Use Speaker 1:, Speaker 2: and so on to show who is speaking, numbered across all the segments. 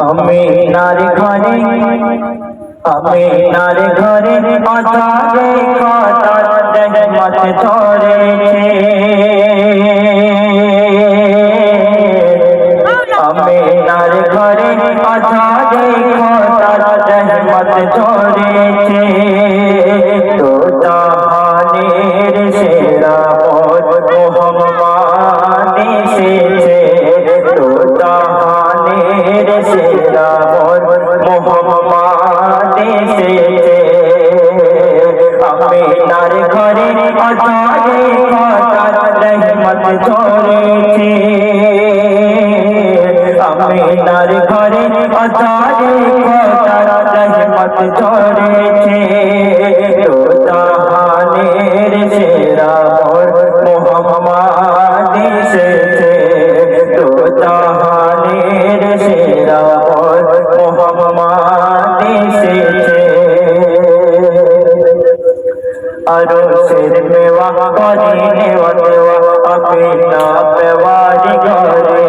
Speaker 1: আমিনার ঘরে আমিনার ঘরে আজারে খাতার রহমত ঝরেছে আমিনার ঘরে আজারে খাতার রহমত ঝরেছে তো জাহানের সেরা মোহাম্মদ এসেছে তো জাহানের সেরা মোহাম্মদ এসেছে আমিনার ঘরে আজারে খাতার রহমত ঝরেছে আমিনার ঘরে আজারে খাতার রহমত ঝরেছে তো জাহানের সেরা মোহাম্মদ এসেছে তো জাহানের সেরা মোহাম্মদ এসেছে আরশের মেওয়া করে নেওয়া দেওয়া আমিনা পেওয়ারি ঘরে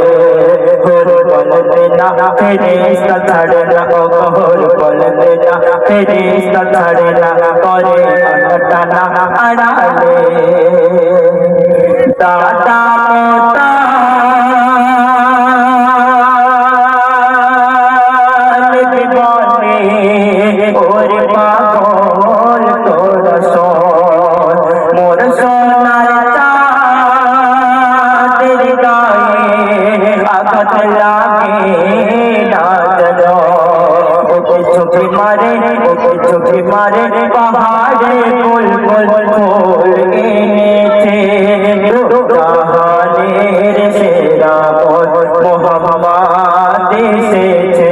Speaker 1: ঘোর বলতে না ফেরেশতা ছাড়ে না ঘোর বলতে না ফেরেশতা ছাড়ে না করে টানা আড়ালে দাদা মোতা ওরে পাগল তোর সন মোর সোনার চাঁদের গায়ে আঘাত লাগে না যেন ওকে চোখে মারে পাহাড়ে বুলবুল ফুল এনেছে জাহানের সেরা মোহাম্মদ এসেছে